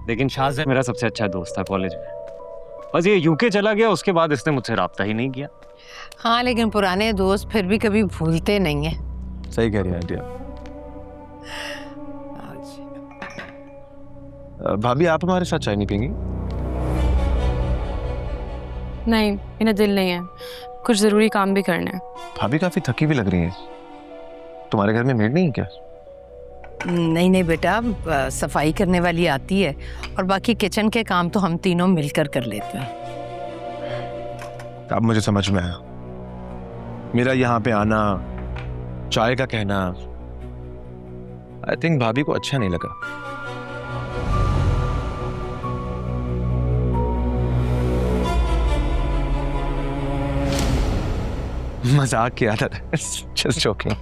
लेकिन शाहज़ैन मेरा सबसे अच्छा दोस्त था कॉलेज में। बस ये यूके चला गया, उसके बाद इसने मुझसे रब्ता ही नहीं किया। हाँ, लेकिन पुराने दोस्त फिर भी कभी भूलते नहीं हैं। सही कह रही है आंटी आप। भाभी आप हमारे साथ चाय नहीं पीएंगी? नहीं, मेरा दिल नहीं है, कुछ ज़रूरी काम भी करना है। भाभी काफी थकी भी लग रही हैं। तुम्हारे घर में मेड नहीं है क्या? नहीं नहीं बेटा, सफाई करने वाली आती है और बाकी किचन के काम तो हम तीनों मिलकर कर लेते हैं। अब मुझे समझ में आया। मेरा यहाँ पे आना, चाय का कहना, आई थिंक भाभी को अच्छा नहीं लगा। मजाक किया था, जस्ट जोकिंग।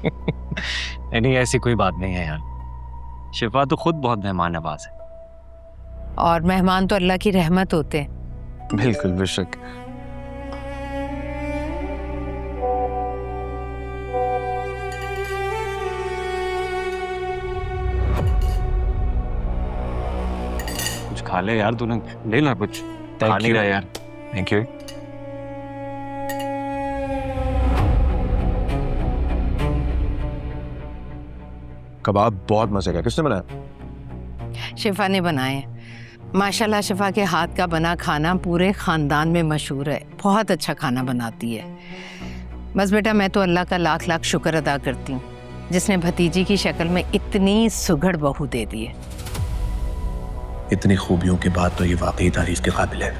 नहीं, ऐसी कोई बात नहीं है यार। शिफा तो खुद बहुत मेहमान नवाज है। और मेहमान तो अल्लाह की रहमत होते हैं। बिल्कुल, बेशक। कुछ खा ले यार, तूने ले ना कुछ। खा नहीं रहा यार। Thank you. कबाब बहुत मजे का। किसने बनाया? शिफा ने बनाए हैं। माशाल्लाह शिफा के हाथ का बना खाना पूरे खानदान में मशहूर है। बहुत अच्छा खाना बनाती है। बस बेटा, मैं तो अल्लाह का लाख लाख शुक्र अदा करती हूँ जिसने भतीजी की शक्ल में इतनी सुघड़ बहू दे दी है। इतनी खूबियों के बाद तो ये वाकई तारीफ के काबिल है।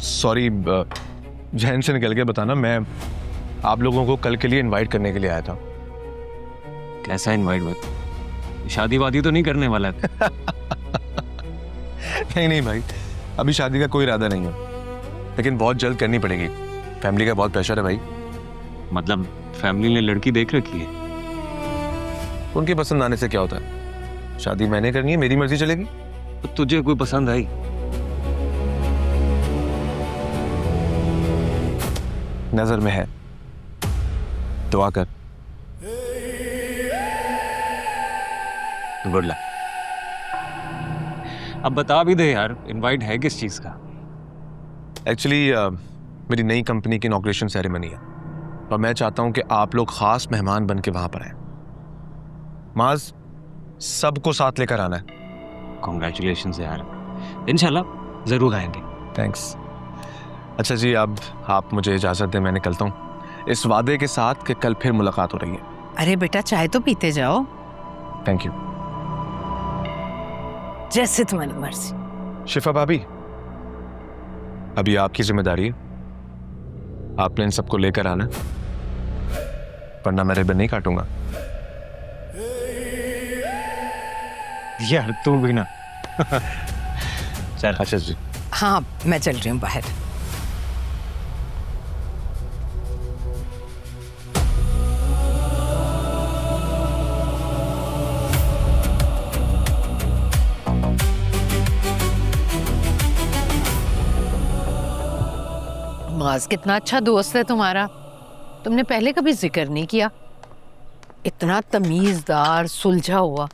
सॉरी, जहन से निकल के बताना, मैं आप लोगों को कल के लिए इनवाइट करने के लिए आया था। कैसा इनवाइट? बता, शादी वादी तो नहीं करने वाला है? नहीं भाई, अभी शादी का कोई इरादा नहीं है, लेकिन बहुत जल्द करनी पड़ेगी। फैमिली का बहुत प्रेशर है भाई। मतलब फैमिली ने लड़की देख रखी है? उनकी पसंद आने से क्या होता है? शादी मैंने करनी है, मेरी मर्जी चलेगी। तो तुझे कोई पसंद आई? नजर में है, दुआ कर। Good luck. अब बता भी दे यार, इनवाइट है किस चीज का? एक्चुअली मेरी नई कंपनी की इनॉग्रेशन सेरेमनी है और मैं चाहता हूं कि आप लोग खास मेहमान बन के वहां पर आए। माज, सबको साथ लेकर आना है। कॉन्ग्रेचुलेशंस यार, इंशाल्लाह जरूर आएंगे। थैंक्स। अच्छा जी, अब आप मुझे इजाजत दें, मैं निकलता हूँ इस वादे के साथ कि कल फिर मुलाकात हो रही है। अरे बेटा, चाय तो पीते जाओ। Thank you. जैसे तुम्हारी मर्जी। शिफा भाभी, अभी आपकी जिम्मेदारी है। आपने इन सबको लेकर आना, वरना मैं रिबन नहीं काटूंगा। यार तू भी ना। चल। अच्छा जी। हाँ, मैं चल रही हूँ बाहर। माज, कितना अच्छा दोस्त है तुम्हारा। तुमने पहले कभी जिक्र नहीं किया। इतना तमीजदार, सुलझा हुआ।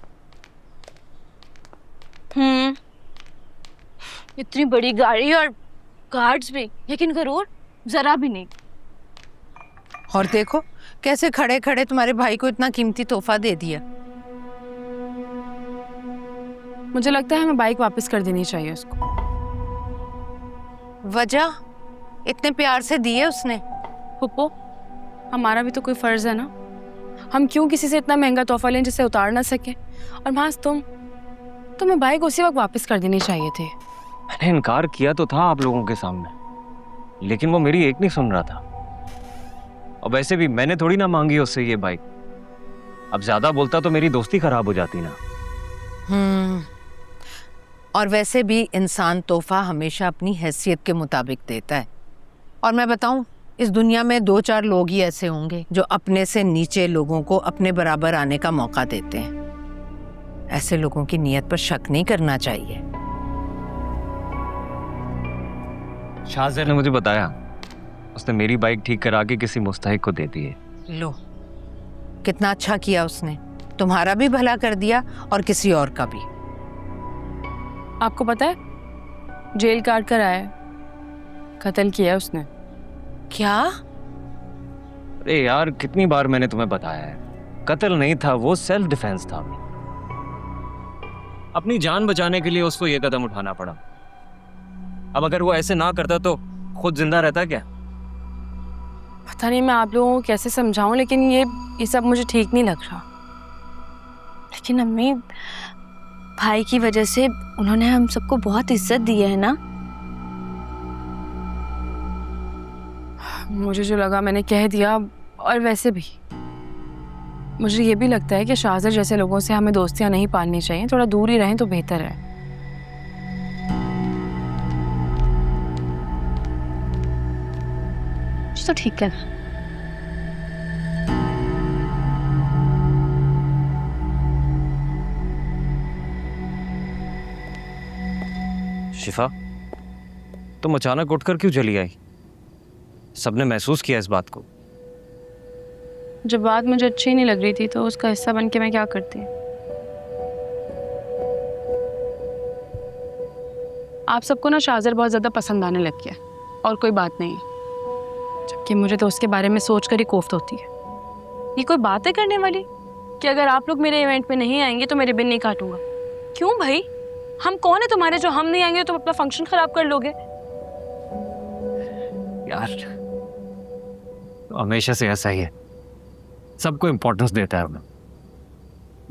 इतनी बड़ी गाड़ी और गार्ड्स भी, लेकिन गरूर जरा भी नहीं। और देखो कैसे खड़े खड़े तुम्हारे भाई को इतना कीमती तोहफा दे दिया। मुझे लगता है हमें बाइक वापस कर देनी चाहिए उसको। वजह? इतने प्यार से दी है उसने। पुप्पो, हमारा भी तो कोई फर्ज है ना। हम क्यों किसी से इतना महंगा तोहफा लें जिसे उतार ना सके। और मास, तुम्हें बाइक उसी वक्त वापस कर देनी चाहिए थे। मैंने इनकार किया तो था आप लोगों के सामने, लेकिन वो मेरी एक नहीं सुन रहा था। और वैसे भी मैंने थोड़ी ना मांगी उससे ये बाइक। अब ज्यादा बोलता तो मेरी दोस्ती खराब हो जाती ना। और वैसे भी इंसान तोहफा हमेशा अपनी हैसियत के मुताबिक देता है। और मैं बताऊं, इस दुनिया में 2-4 लोग ही ऐसे होंगे जो अपने से नीचे लोगों को अपने बराबर आने का मौका देते हैं। ऐसे लोगों की नीयत पर शक नहीं करना चाहिए। शाहज़ैन ने मुझे बताया, उसने मेरी बाइक ठीक करा के किसी मुस्तहिक को दे दी है। लो, कितना अच्छा किया उसने। तुम्हारा भी भला कर दिया और किसी और का भी। आपको पता है जेल काट कर आया है, कत्ल किया है उसने। क्या? अरे यार कितनी बार मैंने तुम्हें बताया है, कत्ल नहीं था वो, सेल्फ डिफेंस था। अपनी जान बचाने के लिए उसको ये कदम उठाना पड़ा। अब अगर वो ऐसे ना करता तो खुद जिंदा रहता क्या? पता नहीं मैं आप लोगों को कैसे समझाऊं, लेकिन ये सब मुझे ठीक नहीं लग रहा। लेकिन अम्मी, भाई की वजह से उन्होंने हम सबको बहुत इज्जत दी है ना। मुझे जो लगा मैंने कह दिया। और वैसे भी मुझे ये भी लगता है कि शाहज़र जैसे लोगों से हमें दोस्तियां नहीं पालनी चाहिए, थोड़ा दूर ही रहें तो बेहतर है। तो ठीक है। शिफा, तुम अचानक उठकर क्यों चली आई? सबने महसूस किया इस बात को। जब बात मुझे अच्छी नहीं लग रही थी तो उसका हिस्सा बन के मैं क्या करती। आप सबको ना शाहज़र बहुत ज़्यादा पसंद आने लग गया और कोई बात नहीं है, जबकि मुझे तो उसके बारे में सोच कर ही कोफ्त होती है। ये कोई बात है करने वाली कि अगर आप लोग मेरे इवेंट में नहीं आएंगे तो मेरे बिन नहीं काटूंगा? क्यों भाई, हम कौन है तुम्हारे जो हम नहीं आएंगे तो तुम अपना फंक्शन खराब कर लोगे? यार तो हमेशा से ऐसा ही है, सबको इंपॉर्टेंस देता है। मैं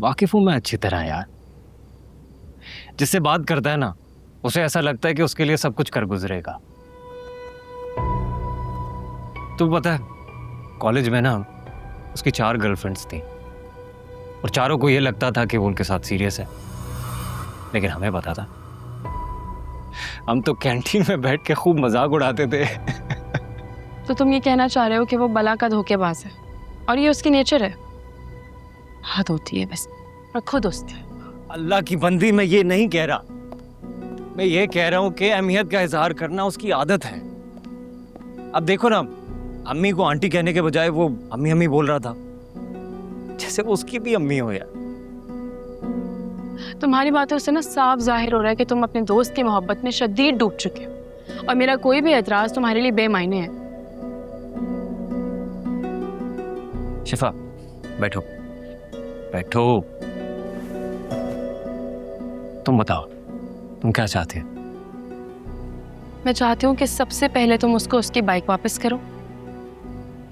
वाकिफ हूं मैं अच्छी तरह यार। जिससे बात करता है ना उसे ऐसा लगता है कि उसके लिए सब कुछ कर गुजरेगा। तू पता है कॉलेज में ना उसकी 4 गर्लफ्रेंड्स थी और चारों को ये लगता था कि वो उनके साथ सीरियस है, लेकिन हमें पता था। हम तो कैंटीन में बैठ के खूब मजाक उड़ाते थे। तो तुम ये कहना चाह रहे हो कि वो बला का धोखेबाज है और ये उसकी नेचर है? हद होती है बस, रखो दोस्ती। अल्लाह की बंदी, मैं ये नहीं कह रहा, मैं ये कह रहा हूं कि अहमियत का इजहार करना उसकी आदत है। अब देखो ना, अम्मी को आंटी कहने के बजाय वो अम्मी अम्मी बोल रहा था, जैसे वो उसकी भी अम्मी हो यार। तुम्हारी बातों से ना साफ जाहिर हो रहा है कि तुम अपने दोस्त की मोहब्बत में शदीद डूब चुके हो और मेरा कोई भी एतराज तुम्हारे लिए बेमायने है। शिफा बैठो बैठो, तुम बताओ तुम क्या चाहते हो? मैं चाहती हूँ कि सबसे पहले तुम उसको उसकी बाइक वापस करो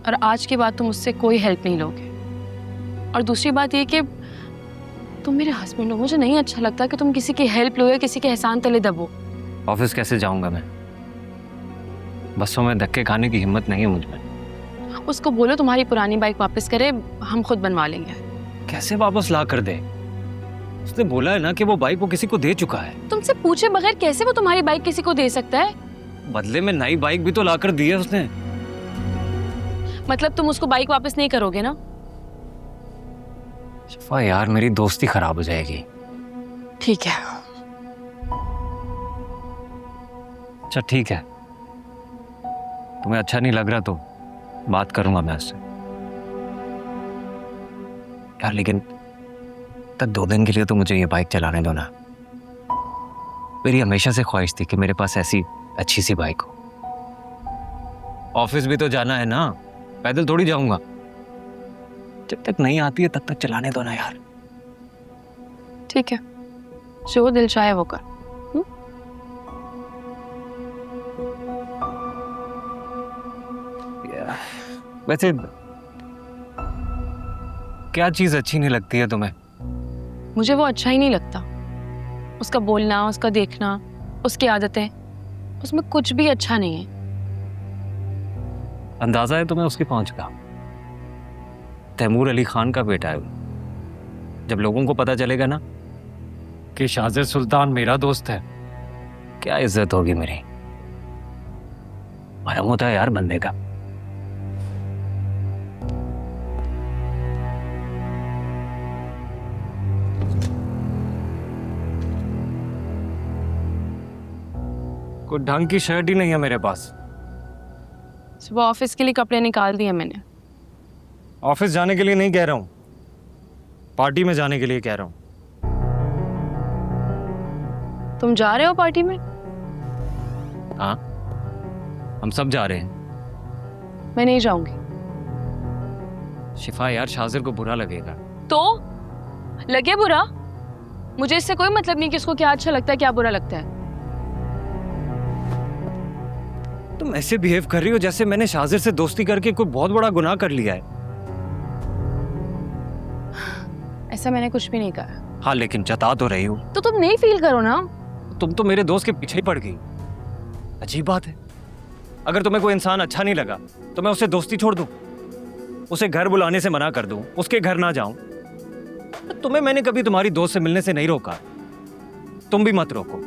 और आज के बाद तुम उससे कोई हेल्प नहीं लोगे। और दूसरी बात ये कि तुम मेरे हस्बैंड हो, मुझे नहीं अच्छा लगता कि तुम किसी की हेल्प लो या किसी के एहसान तले दबो। ऑफिस कैसे जाऊंगा मैं? बसों में धक्के खाने की हिम्मत नहीं है मुझ में। उसको बोलो तुम्हारी पुरानी बाइक वापस करे, हम खुद बनवा लेंगे। कैसे वापस ला कर दे? उसने बोला है ना कि वो बाइक वो किसी को दे चुका है। तुमसे पूछे बगैर कैसे वो तुम्हारी बाइक किसी को दे सकता है? बदले में नई बाइक भी तो ला कर दी है उसने। मतलब तुम उसको बाइक वापस नहीं करोगे ना? शिफा यार, मेरी दोस्ती खराब हो जाएगी। ठीक है। अच्छा ठीक है, तुम्हें अच्छा नहीं लग रहा तो बात करूंगा मैं उससे यार, लेकिन तब 2 दिन के लिए तो मुझे ये बाइक चलाने दो ना। मेरी हमेशा से ख्वाहिश थी कि मेरे पास ऐसी अच्छी सी बाइक हो। ऑफिस भी तो जाना है ना, पैदल थोड़ी जाऊंगा। जब तक नहीं आती है तब तक चलाने दो ना यार। ठीक है, जो दिल चाहे वो कर। वैसे क्या चीज अच्छी नहीं लगती है तुम्हें? मुझे वो अच्छा ही नहीं लगता। उसका बोलना, उसका देखना, उसकी आदतें, उसमें कुछ भी अच्छा नहीं है। अंदाजा है तुम्हें उसकी पहुंच का? तैमूर अली खान का बेटा है वो। जब लोगों को पता चलेगा ना कि शाहज़र सुल्तान मेरा दोस्त है, क्या इज्जत होगी मेरी। भरम होता है यार बंदे का। कोई ढंग की शर्ट ही नहीं है मेरे पास। सुबह ऑफिस के लिए कपड़े निकाल दिए मैंने। ऑफिस जाने के लिए नहीं कह रहा हूं, पार्टी में जाने के लिए कह रहा हूँ। तुम जा रहे हो पार्टी में? हाँ, हम सब जा रहे हैं। मैं नहीं जाऊंगी। शिफा यार, शाजिर को बुरा लगेगा। तो लगे बुरा, मुझे इससे कोई मतलब नहीं कि इसको क्या अच्छा लगता है क्या बुरा लगता है। तुम ऐसे बिहेव कर रही हो जैसे मैंने शाजिर से दोस्ती करके कोई बहुत बड़ा गुनाह कर लिया है। ऐसा मैंने कुछ भी नहीं कहा। हाँ, लेकिन जता तो रही हो। तो तुम नहीं फील करो ना। तुम तो मेरे दोस्त के पीछे ही पड़ गई। अजीब बात है। अगर तुम्हें कोई इंसान अच्छा नहीं लगा तो मैं उससे दोस्ती छोड़ दूं, उसे घर बुलाने से मना कर दूं, उसके घर ना जाऊं। तुम्हें मैंने कभी तुम्हारी दोस्त से मिलने से नहीं रोका, तुम भी मत रोको।